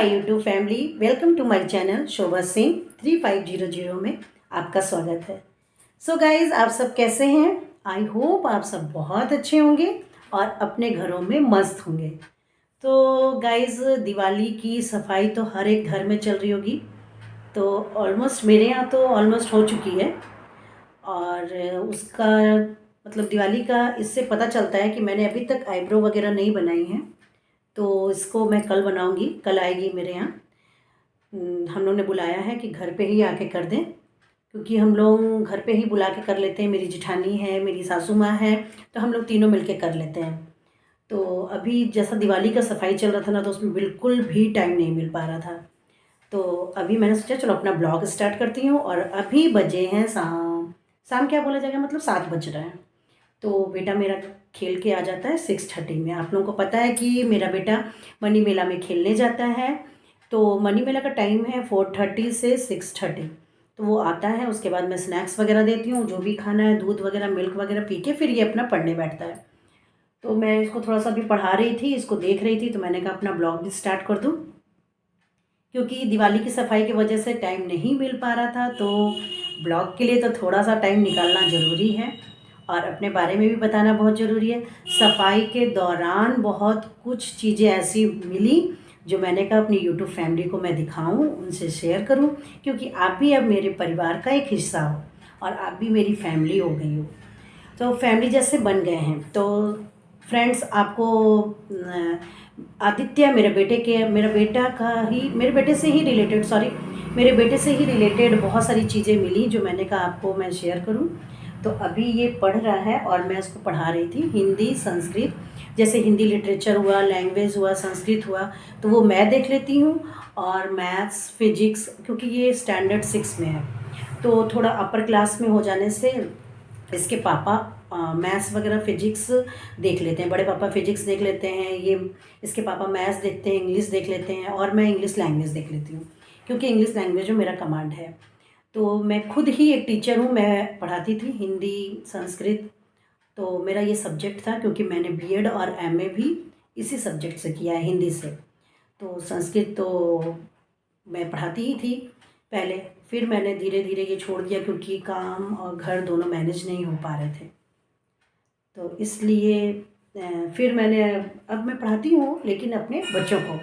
My YouTube family, welcome to my channel Shobha Singh 3500 में आपका स्वागत है। सो गाइज, आप सब कैसे हैं? आई होप आप सब बहुत अच्छे होंगे और अपने घरों में मस्त होंगे। तो गाइज, दिवाली की सफाई तो हर एक घर में चल रही होगी। तो ऑलमोस्ट मेरे यहाँ तो ऑलमोस्ट हो चुकी है। और उसका मतलब दिवाली का इससे पता चलता है कि मैंने अभी तक आईब्रो वगैरह नहीं बनाई है। तो इसको मैं कल बनाऊंगी, कल आएगी मेरे यहाँ। हम लोग ने बुलाया है कि घर पे ही आके कर दें, क्योंकि हम लोग घर पे ही बुला के कर लेते हैं। मेरी जिठानी है, मेरी सासू माँ है, तो हम लोग तीनों मिलके कर लेते हैं। तो अभी जैसा दिवाली का सफाई चल रहा था ना, तो उसमें बिल्कुल भी टाइम नहीं मिल पा रहा था। तो अभी मैंने सोचा चलो अपना ब्लॉग स्टार्ट करती हूँ। और अभी बजे हैं शाम शाम क्या बोला जाएगा, मतलब 7 बज रहे हैं। तो बेटा मेरा खेल के आ जाता है 6:30 में। आप लोगों को पता है कि मेरा बेटा मनी मेला में खेलने जाता है। तो मनी मेला का टाइम है 4:30 से 6:30। तो वो आता है, उसके बाद मैं स्नैक्स वगैरह देती हूँ, जो भी खाना है, दूध वगैरह मिल्क वगैरह पी के फिर ये अपना पढ़ने बैठता है। तो मैं इसको थोड़ा सा अभी पढ़ा रही थी, इसको देख रही थी, तो मैंने कहा अपना ब्लॉग भी स्टार्ट कर दूँ। क्योंकि दिवाली की सफाई की वजह से टाइम नहीं मिल पा रहा था, तो ब्लॉग के लिए तो थोड़ा सा टाइम निकालना ज़रूरी है। और अपने बारे में भी बताना बहुत ज़रूरी है। सफाई के दौरान बहुत कुछ चीज़ें ऐसी मिली जो मैंने कहा अपनी यूट्यूब फैमिली को मैं दिखाऊं, उनसे शेयर करूं, क्योंकि आप भी अब मेरे परिवार का एक हिस्सा हो और आप भी मेरी फैमिली हो गई हो। तो फैमिली जैसे बन गए हैं। तो फ्रेंड्स, आपको आदित्य मेरा बेटा का ही मेरे बेटे से ही रिलेटेड मेरे बेटे से ही रिलेटेड बहुत सारी चीज़ें मिली जो मैंने कहा आपको मैं शेयर करूं। तो अभी ये पढ़ रहा है और मैं उसको पढ़ा रही थी हिंदी संस्कृत। जैसे हिंदी लिटरेचर हुआ, लैंग्वेज हुआ, संस्कृत हुआ, तो वो मैं देख लेती हूँ। और मैथ्स फिजिक्स, क्योंकि ये स्टैंडर्ड 6 में है, तो थोड़ा अपर क्लास में हो जाने से इसके पापा मैथ्स वगैरह फिजिक्स देख लेते हैं। बड़े पापा फिजिक्स देख लेते हैं, ये इसके पापा मैथ्स देखते हैं, इंग्लिश देख लेते हैं, और मैं इंग्लिश लैंग्वेज देख लेती हूँ, क्योंकि इंग्लिश लैंग्वेज में मेरा कमांड है। तो मैं खुद ही एक टीचर हूँ, मैं पढ़ाती थी हिंदी संस्कृत। तो मेरा ये सब्जेक्ट था, क्योंकि मैंने बीएड और एमए भी इसी सब्जेक्ट से किया है, हिंदी से। तो संस्कृत तो मैं पढ़ाती ही थी पहले। फिर मैंने धीरे धीरे ये छोड़ दिया, क्योंकि काम और घर दोनों मैनेज नहीं हो पा रहे थे। तो इसलिए फिर मैंने अब मैं पढ़ाती हूँ, लेकिन अपने बच्चों को।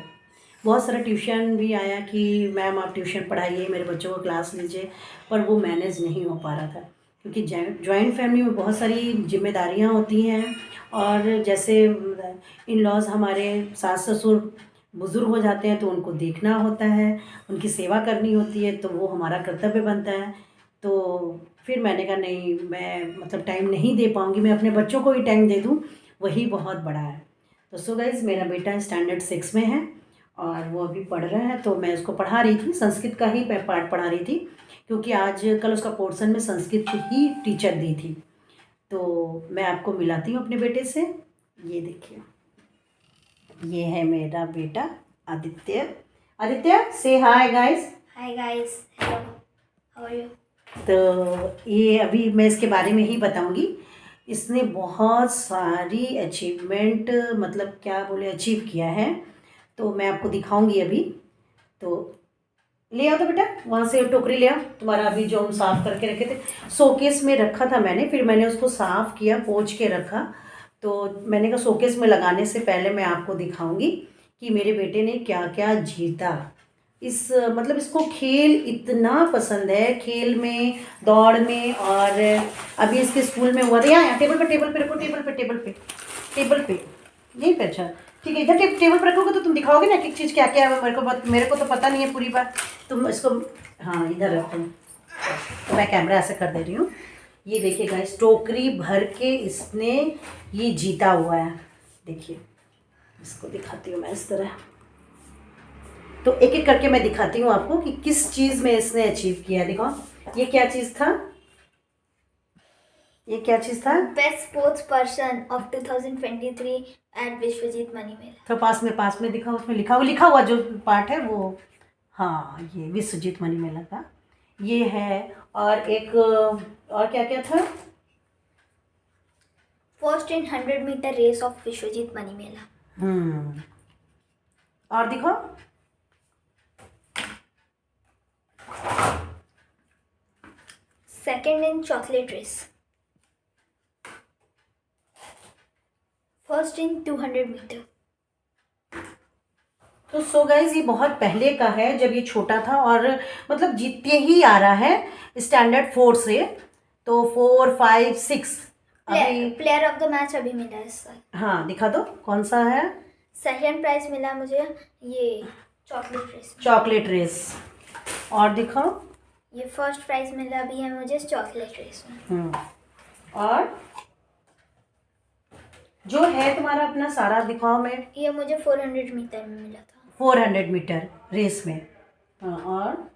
बहुत सारा ट्यूशन भी आया कि मैम आप ट्यूशन पढ़ाइए, मेरे बच्चों को क्लास लीजिए, पर वो मैनेज नहीं हो पा रहा था, क्योंकि जॉइंट फैमिली में बहुत सारी जिम्मेदारियाँ होती हैं। और जैसे इन लॉज हमारे सास ससुर बुज़ुर्ग हो जाते हैं, तो उनको देखना होता है, उनकी सेवा करनी होती है, तो वो हमारा कर्तव्य बनता है। तो फिर मैंने कहा नहीं, मैं मतलब टाइम नहीं दे पाऊँगी, मैं अपने बच्चों को ही टाइम दे दूँ, वही बहुत बड़ा है। तो सो गाइस, मेरा बेटा स्टैंडर्ड 6 में है और वो अभी पढ़ रहा है। तो मैं उसको पढ़ा रही थी, संस्कृत का ही पार्ट पढ़ा रही थी, क्योंकि आज कल उसका पोर्शन में संस्कृत की ही टीचर दी थी। तो मैं आपको मिलाती हूँ अपने बेटे से। ये देखिए, ये है मेरा बेटा आदित्य। आदित्य, से hi guys. Hi guys, hello, how are you? तो ये अभी मैं इसके बारे में ही बताऊंगी। इसने बहुत सारी अचीवमेंट, मतलब क्या बोले, अचीव किया है। तो मैं आपको दिखाऊंगी अभी। तो ले आओ तो बेटा, वहाँ से टोकरी ले आओ, तुम्हारा अभी जो हम साफ़ करके रखे थे, शोकेस में रखा था मैंने, फिर मैंने उसको साफ़ किया, पोंछ के रखा। तो मैंने कहा शोकेस में लगाने से पहले मैं आपको दिखाऊंगी कि मेरे बेटे ने क्या क्या जीता। मतलब इसको खेल इतना पसंद है, खेल में, दौड़ में। और अभी इसके स्कूल में हुआ था, यहाँ टेबल पे रखो, टेबल पे नहीं पे। अच्छा ठीक है, इधर टेबल पर रखोगे तो तुम दिखाओगे ना कि चीज़ क्या क्या है। मेरे को तो पता नहीं है पूरी बात, तुम इसको हाँ इधर रखो। तो मैं कैमरा ऐसे कर दे रही हूँ। ये देखिए गाइस, टोकरी भर के इसने ये जीता हुआ है। देखिए, इसको दिखाती हूँ मैं इस तरह। तो एक एक करके मैं दिखाती हूँ आपको कि किस चीज़ में इसने अचीव किया। देखो, ये क्या चीज़ था, ये क्या चीज़ था? Best sports person of 2023 at Vishwajit मनी मेला। तो पास में दिखा, उसमें लिखा हुआ जो पार्ट है वो, हाँ ये विश्वजीत मनी मेला का ये है। और एक और क्या क्या था? First in 100 meter race of Vishwajit मनी मेला। और दिखो, Second in chocolate race. First in 200 meter. तो सो गाइज ये बहुत पहले का है, जब ये छोटा था और मतलब जीतते ही आ रहा है स्टैंडर्ड 4 से, तो 4, 5, 6 अभी। प्लेयर ऑफ द मैच अभी मिला है इस साल। हाँ दिखा दो कौन सा है। सेकंड प्राइज मिला मुझे ये चॉकलेट रेस। Chocolate race. और दिखाओ। ये फर्स्ट प्राइज मिला अभी है मुझे चॉकलेट रेस में। और जो है तुम्हारा अपना सारा दिखाओ। मैं ये मुझे 400 मीटर में मिला था। 400 मीटर रेस में। हाँ, और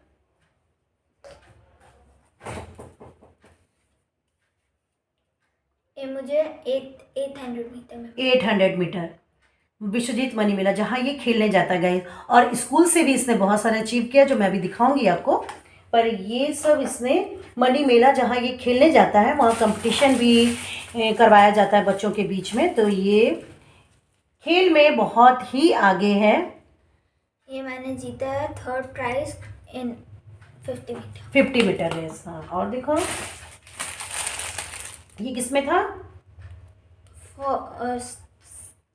ये मुझे 800 मीटर में। 800 मीटर विश्वजीत मनी मिला, जहाँ ये खेलने जाता है गाइस। और स्कूल से भी इसने बहुत सारा अचीव किया, जो मैं अभी दिखाऊंगी आपको। पर ये सब इसने मनी मेला जहाँ ये खेलने जाता है, वहाँ कंपटीशन भी करवाया जाता है बच्चों के बीच में। तो ये खेल में बहुत ही आगे है। ये मैंने जीता है third prize in 50 meter race. हाँ, और देखो ये किसमें था?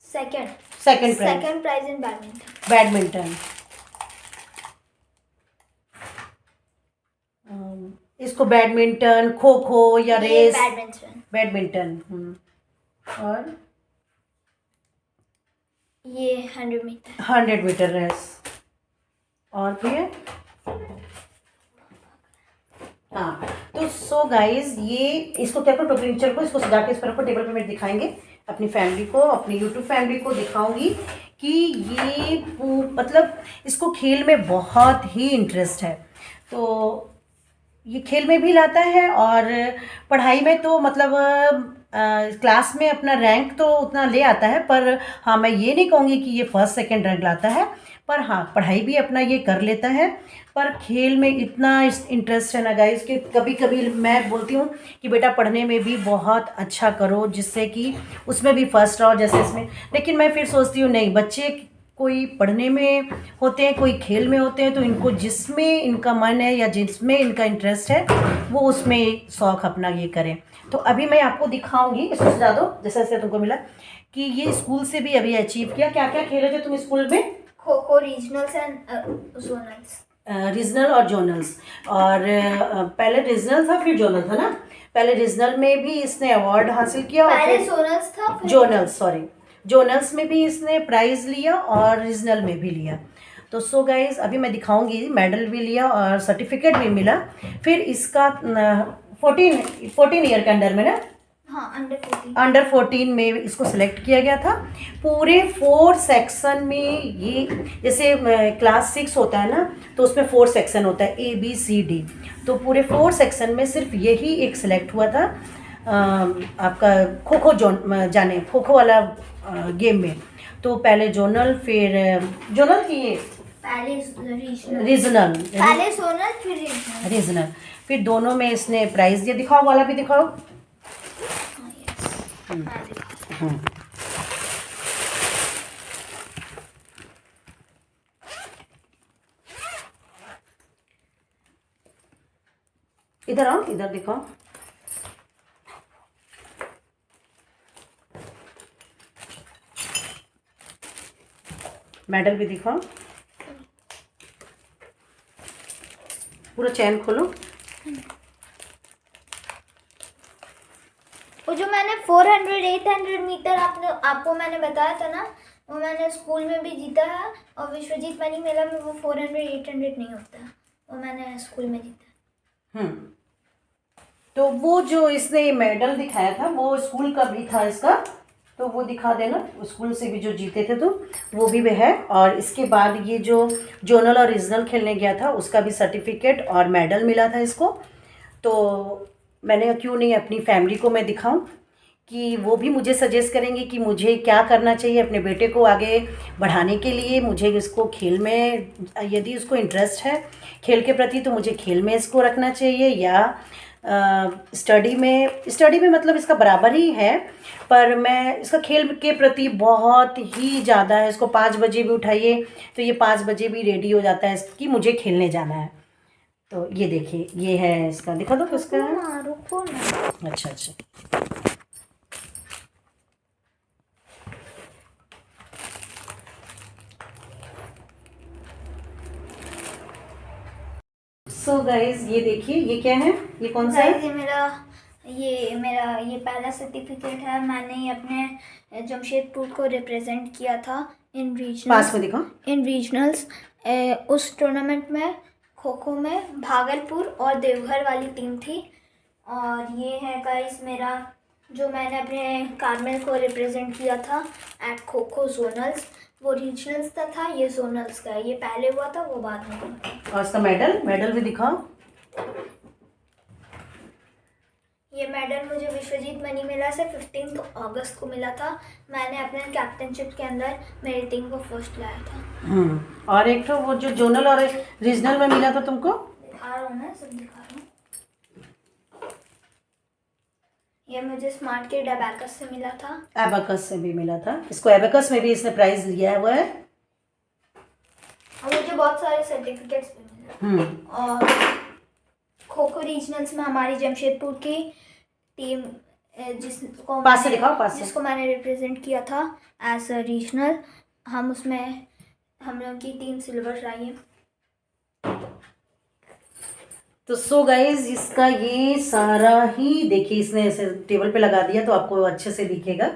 Second prize in badminton. इसको बैडमिंटन, खो खो या रेस? बैडमिंटन। और ये 100 मीटर रेस। और फिर हाँ, तो सो गाइज ये इसको क्या करो, टोकरी टीचर को इसको सजा के इस पर रखो टेबल पे। मैं दिखाएंगे अपनी फैमिली को, अपनी यूट्यूब फैमिली को दिखाऊंगी कि ये मतलब इसको खेल में बहुत ही इंटरेस्ट है। तो ये खेल में भी लाता है और पढ़ाई में तो मतलब क्लास में अपना रैंक तो उतना ले आता है। पर हाँ, मैं ये नहीं कहूँगी कि ये फर्स्ट सेकंड रैंक लाता है, पर हाँ पढ़ाई भी अपना ये कर लेता है। पर खेल में इतना इंटरेस्ट है ना गाइस कि कभी कभी मैं बोलती हूँ कि बेटा पढ़ने में भी बहुत अच्छा करो, जिससे कि उसमें भी फर्स्ट आओ जैसे इसमें। लेकिन मैं फिर सोचती हूँ नहीं, बच्चे कोई पढ़ने में होते हैं, कोई खेल में होते हैं, तो इनको जिसमें इनका मन है या जिसमें इनका इंटरेस्ट है वो उसमें शौक़ अपना ये करें। तो अभी मैं आपको दिखाऊंगी, इसको सजा दो जैसे जैसे तुमको मिला कि ये स्कूल से भी अभी अचीव किया। क्या क्या खेले थे तुम स्कूल में? Kho kho, regionals and zonals. Regional और जोनल्स। और पहले रीजनल था फिर जोनल था ना? पहले रीजनल में भी इसने अवार्ड हासिल किया और पहले जोनल्स था, जोनल्स में भी इसने प्राइज़ लिया और रीजनल में भी लिया। तो सो गाइज अभी मैं दिखाऊंगी, मेडल भी लिया और सर्टिफिकेट भी मिला। फिर इसका 14 ईयर के अंडर में ना, हाँ अंडर 14 में इसको सिलेक्ट किया गया था। पूरे 4 सेक्शन में, ये जैसे क्लास 6 होता है ना, तो उसमें 4 सेक्शन होता है ABCD। तो पूरे 4 सेक्शन में सिर्फ यही एक सिलेक्ट हुआ था आपका खो खो जाने खो खो वाला गेम में। तो पहले जोनल, फिर जोनल की ये रीजनल, पहले जोनल फिर रीजनल, फिर दोनों में इसने प्राइज दिया। दिखाओ वाला भी दिखाओ। इधर आओ, इधर दिखाओ। मेडल भी दिखाओ, पूरा चैन खोलो। वो जो मैंने 400-800 मीटर आपको मैंने बताया था ना, वो मैंने स्कूल में भी जीता है। और विश्वजीत मनी मेला में वो 400-800 नहीं होता, वो मैंने स्कूल में जीता। तो वो जो इसने मेडल दिखाया था वो स्कूल का भी था इसका, तो वो दिखा देना। स्कूल से भी जो जीते थे तो वो भी है। और इसके बाद ये जो जोनल और रीजनल खेलने गया था उसका भी सर्टिफिकेट और मेडल मिला था इसको। तो मैंने क्यों नहीं अपनी फैमिली को मैं दिखाऊं कि वो भी मुझे सजेस्ट करेंगे कि मुझे क्या करना चाहिए अपने बेटे को आगे बढ़ाने के लिए। मुझे इसको खेल में, यदि उसको इंटरेस्ट है खेल के प्रति, तो मुझे खेल में इसको रखना चाहिए या स्टडी में मतलब इसका बराबर ही है। पर मैं इसका खेल के प्रति बहुत ही ज़्यादा है। इसको 5 बजे भी उठाइए तो ये 5 बजे भी रेडी हो जाता है कि मुझे खेलने जाना है। तो ये देखिए, ये है इसका, दिखा दो किसका है। रुको ना। अच्छा अच्छा, सो गाइज ये देखिए, ये क्या है, ये कौन सा है? गाइस ये मेरा ये पहला सर्टिफिकेट है। मैंने ये अपने जमशेदपुर को रिप्रेजेंट किया था इन पास में दिखाओ। रीजनल्स। उस टूर्नामेंट में खो खो में भागलपुर और देवघर वाली टीम थी। और ये है गाइस मेरा, जो मैंने अपने कारमेल को रिप्रेजेंट किया था एट खो खो जोनल्स। वो रीजनल्स का था, ये जोनल्स का है। ये पहले हुआ था, वो बाद में हुआ था। और इसका मेडल, मेडल भी दिखाओ। ये मेडल मुझे विश्वजीत मनी मेला से 15 अगस्त को मिला था। मैंने अपने कैप्टनशिप के अंदर मेरी टीम को फर्स्ट लाया था। और एक तो वो जो जोनल और रीजनल में मिला था तुमको, दिखा रहा हूँ ना, सब दिखा रहा हूँ। ये मुझे स्मार्ट किड एबैकस से मिला था। एबैकस से भी मिला था, इसको एबैकस में भी इसने प्राइज लिया हुआ है। और मुझे बहुत सारे सर्टिफिकेट्स भी मिले। और खो खो रीजनल्स में हमारी जमशेदपुर की टीम जिसको पास से दिखाओ, पास से। जिसको मैंने रिप्रेजेंट किया था एज अ रीजनल, हम लोग की टीम सिल्वर आई है। तो सो गाइज इसका ये सारा ही देखिए, इसने ऐसे टेबल पे लगा दिया तो आपको अच्छे से दिखेगा।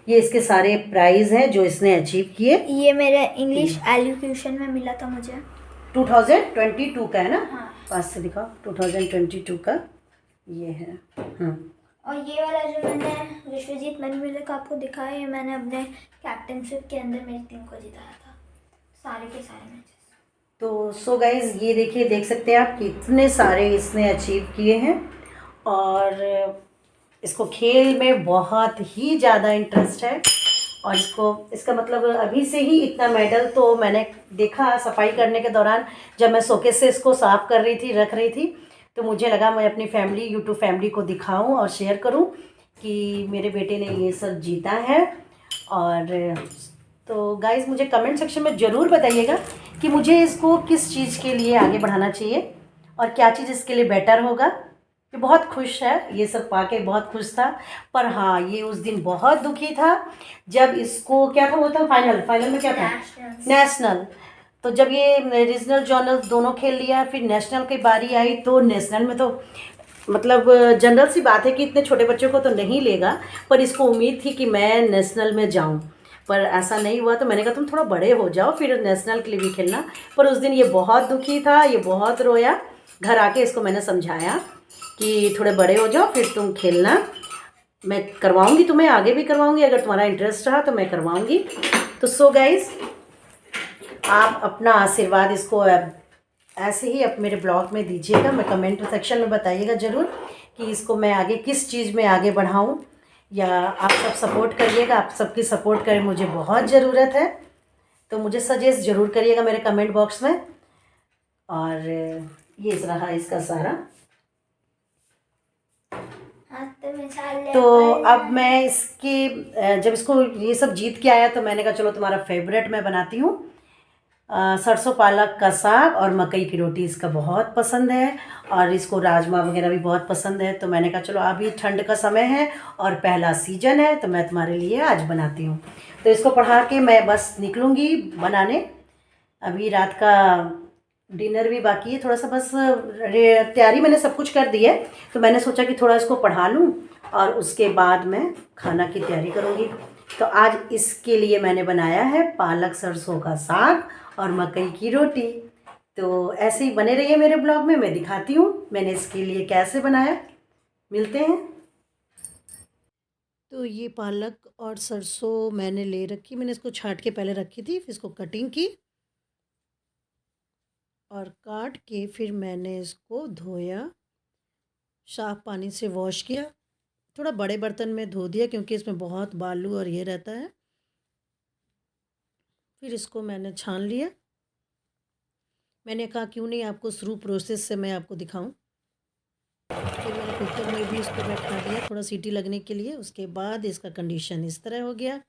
ये इसके सारे प्राइज हैं जो इसने अचीव किए। ये मेरे इंग्लिश एलोक्यूशन में मिला था मुझे। 2022 का है ना? हाँ। पास से दिखाओ, 2022 का ये है। और ये वाला जो मैंने विश्वजीत मनी मेले का आपको दिखाया है, मैंने अपने कैप्टनशिप के अंदर मेरी टीम को जिताया था सारे के सारे मैचेस। तो सो गाइज ये देखिए, देख सकते हैं आप कितने सारे इसने अचीव किए हैं। और इसको खेल में बहुत ही ज़्यादा इंटरेस्ट है। और इसका मतलब अभी से ही इतना मेडल तो मैंने देखा सफाई करने के दौरान, जब मैं शोकेस से इसको साफ़ कर रही थी, रख रही थी, तो मुझे लगा मैं अपनी फैमिली, यूट्यूब फैमिली को दिखाऊं और शेयर करूं कि मेरे बेटे ने ये सब जीता है। और तो गाइज़ मुझे कमेंट सेक्शन में ज़रूर बताइएगा कि मुझे इसको किस चीज़ के लिए आगे बढ़ाना चाहिए और क्या चीज़ इसके लिए बेटर होगा। ये बहुत खुश है, ये सब पाके बहुत खुश था। पर हाँ, ये उस दिन बहुत दुखी था जब इसको क्या था, वो था फाइनल में क्या था, नेशनल। तो जब ये रीजनल जोनल दोनों खेल लिया, फिर नेशनल की बारी आई, तो नेशनल में तो मतलब जनरल सी बात है कि इतने छोटे बच्चों को तो नहीं लेगा, पर इसको उम्मीद थी कि मैं नेशनल में जाऊं, पर ऐसा नहीं हुआ। तो मैंने कहा तुम थोड़ा बड़े हो जाओ फिर नेशनल के लिए भी खेलना। पर उस दिन ये बहुत दुखी था, ये बहुत रोया। घर आके इसको मैंने समझाया कि थोड़े बड़े हो जाओ फिर तुम खेलना, मैं करवाऊंगी तुम्हें, आगे भी करवाऊंगी, अगर तुम्हारा इंटरेस्ट रहा तो मैं करवाऊंगी। तो सो गाइज आप अपना आशीर्वाद इसको ऐसे ही अब मेरे ब्लॉग में दीजिएगा। मैं कमेंट सेक्शन में बताइएगा ज़रूर कि इसको मैं आगे किस चीज़ में आगे बढ़ाऊं, या आप सब सपोर्ट करिएगा। आप सबकी सपोर्ट करें, मुझे बहुत ज़रूरत है। तो मुझे सजेस्ट ज़रूर करिएगा मेरे कमेंट बॉक्स में। और ये रहा इसका सारा। तो अब मैं इसकी जब इसको ये सब जीत के आया तो मैंने कहा चलो तुम्हारा फेवरेट मैं बनाती हूँ। सरसों पालक का साग और मकई की रोटी इसका बहुत पसंद है, और इसको राजमा वगैरह भी बहुत पसंद है। तो मैंने कहा चलो अभी ठंड का समय है और पहला सीजन है, तो मैं तुम्हारे लिए आज बनाती हूँ। तो इसको पढ़ा के मैं बस निकलूँगी बनाने। अभी रात का डिनर भी बाकी है थोड़ा सा, बस तैयारी मैंने सब कुछ कर दी है। तो मैंने सोचा कि थोड़ा इसको पढ़ा लूँ और उसके बाद मैं खाना की तैयारी करूँगी। तो आज इसके लिए मैंने बनाया है पालक सरसों का साग और मकई की रोटी। तो ऐसे ही बने रहिए मेरे ब्लॉग में, मैं दिखाती हूँ मैंने इसके लिए कैसे बनाया। मिलते हैं। तो ये पालक और सरसों मैंने ले रखी, मैंने इसको छाट के पहले रखी थी, फिर इसको कटिंग की और काट के फिर मैंने इसको धोया, साफ़ पानी से वॉश किया, थोड़ा बड़े बर्तन में धो दिया क्योंकि इसमें बहुत बालू और ये रहता है। फिर इसको मैंने छान लिया। मैंने कहा क्यों नहीं आपको शुरू प्रोसेस से मैं आपको दिखाऊं। फिर मैंने कुकर में भी इसको बैठा दिया थोड़ा सीटी लगने के लिए। उसके बाद इसका कंडीशन इस तरह हो गया।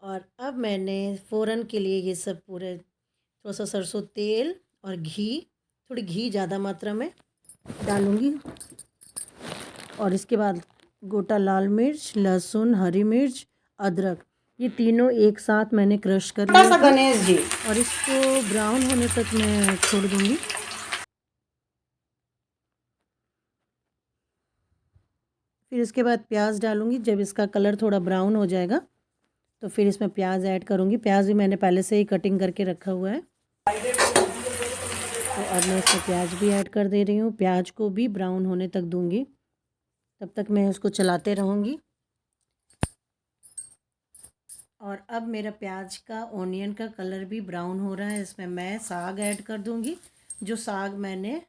और अब मैंने फ़ौरन के लिए ये सब पूरे थोड़ा सा सरसों तेल और घी, थोड़ी घी ज़्यादा मात्रा में डालूँगी। और इसके बाद गोटा लाल मिर्च, लहसुन, हरी मिर्च, अदरक, ये तीनों एक साथ मैंने क्रश कर लिया था। गणेश जी, और इसको ब्राउन होने तक मैं छोड़ दूँगी। फिर इसके बाद प्याज डालूँगी। जब इसका कलर थोड़ा ब्राउन हो जाएगा तो फिर इसमें प्याज ऐड करूँगी। प्याज भी मैंने पहले से ही कटिंग करके रखा हुआ है। तो अब मैं इसमें प्याज भी ऐड कर दे रही हूँ। प्याज को भी ब्राउन होने तक दूँगी, तब तक मैं इसको चलाते रहूँगी। और अब मेरा प्याज का, ऑनियन का कलर भी ब्राउन हो रहा है। इसमें मैं साग ऐड कर दूँगी, जो साग मैंने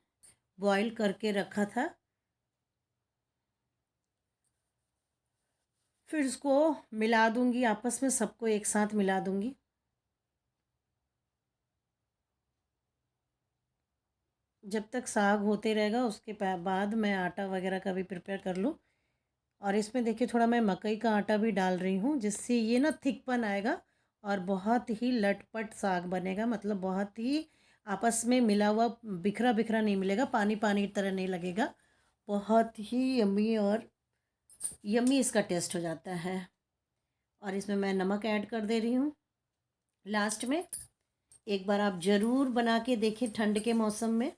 बॉईल करके रखा था। फिर इसको मिला दूँगी, आपस में सबको एक साथ मिला दूँगी। जब तक साग होते रहेगा उसके बाद मैं आटा वगैरह का भी प्रिपेयर कर लूँ। और इसमें देखिए थोड़ा मैं मकई का आटा भी डाल रही हूँ, जिससे ये ना थिकपन आएगा और बहुत ही लटपट साग बनेगा। मतलब बहुत ही आपस में मिला हुआ, बिखरा बिखरा नहीं मिलेगा, पानी पानी की तरह नहीं लगेगा। बहुत ही यम्मी और यम्मी इसका टेस्ट हो जाता है। और इसमें मैं नमक ऐड कर दे रही हूँ लास्ट में। एक बार आप ज़रूर बना के देखें ठंड के मौसम में।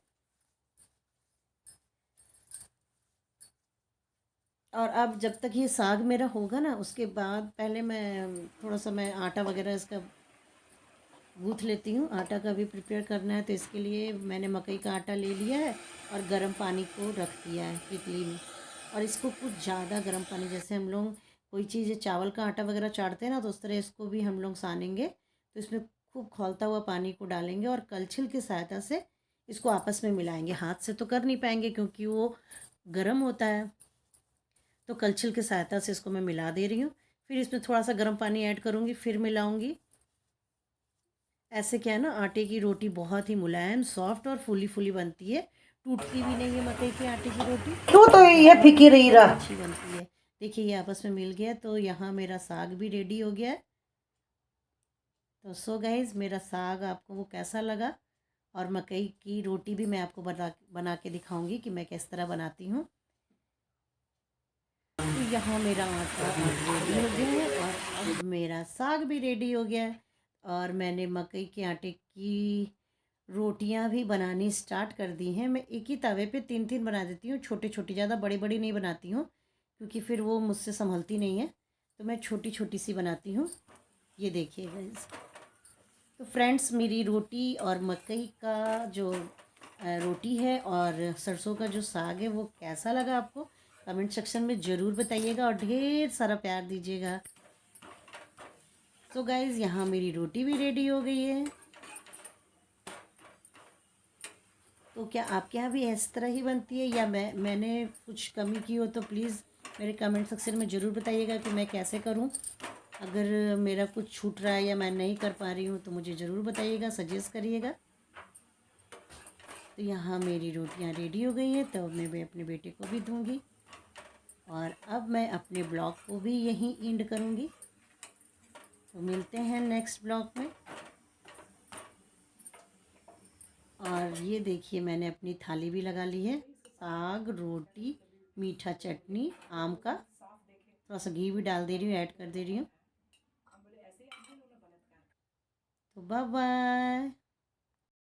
और अब जब तक ये साग मेरा होगा ना, उसके बाद पहले मैं थोड़ा सा मैं आटा वगैरह इसका गूँथ लेती हूँ। आटा का भी प्रिपेयर करना है, तो इसके लिए मैंने मकई का आटा ले लिया है और गर्म पानी को रख दिया है केतली में। और इसको कुछ ज़्यादा गर्म पानी, जैसे हम लोग कोई चीज़ चावल का आटा वगैरह चाटते हैं ना, तो उस तरह इसको भी हम लोग सानेंगे। तो इसमें खूब खौलता हुआ पानी को डालेंगे और कलछिल की सहायता से इसको आपस में मिलाएंगे। हाथ से तो कर नहीं पाएंगे क्योंकि वो गर्म होता है, तो कलछिल की सहायता से इसको मैं मिला दे रही हूँ। फिर इसमें थोड़ा सा गर्म पानी ऐड करूँगी, फिर मिलाऊँगी। ऐसे क्या है ना, आटे की रोटी बहुत ही मुलायम, सॉफ्ट और फूली फूली बनती है। टूटती भी नहीं है मकई के आटे की रोटी। तो ये फिकी रही रहा, अच्छी बनती है। देखिए ये आपस में मिल गया, तो यहाँ मेरा साग भी रेडी हो गया है। तो सो गाइस, मेरा साग आपको वो कैसा लगा, और मकई की रोटी भी मैं आपको बना के दिखाऊंगी कि मैं किस तरह बनाती हूँ। तो यहाँ मेरा आटा रेडी हो गया है और अब मेरा साग भी रेडी हो गया है। और मैंने मकई के आटे की रोटियां भी बनानी स्टार्ट कर दी हैं। मैं एक ही तवे पे 3-3 बना देती हूँ, छोटी छोटी, ज़्यादा बड़ी बड़ी नहीं बनाती हूँ क्योंकि फिर वो मुझसे संभलती नहीं है। तो मैं छोटी छोटी सी बनाती हूँ। ये देखिए गाइस। तो फ्रेंड्स, मेरी रोटी और मकई का जो रोटी है और सरसों का जो साग है वो कैसा लगा आपको, कमेंट सेक्शन में ज़रूर बताइएगा और ढेर सारा प्यार दीजिएगा। तो गाइज़, यहाँ मेरी रोटी भी रेडी हो गई है। तो क्या आपके यहाँ भी इस तरह ही बनती है, या मैंने कुछ कमी की हो तो प्लीज़ मेरे कमेंट सेक्शन में ज़रूर बताइएगा कि मैं कैसे करूँ। अगर मेरा कुछ छूट रहा है या मैं नहीं कर पा रही हूँ तो मुझे ज़रूर बताइएगा, सजेस्ट करिएगा। तो यहाँ मेरी रोटियाँ रेडी हो गई हैं, तो मैं अपने बेटे को भी दूँगी। और अब मैं अपने ब्लॉग को भी यहीं एंड करूँगी। तो मिलते हैं नेक्स्ट ब्लॉग में। और ये देखिए मैंने अपनी थाली भी लगा ली है, साग, रोटी, मीठा चटनी, आम का, थोड़ा सा घी भी डाल दे रही हूँ, ऐड कर दे रही हूँ। तो बाय बाय।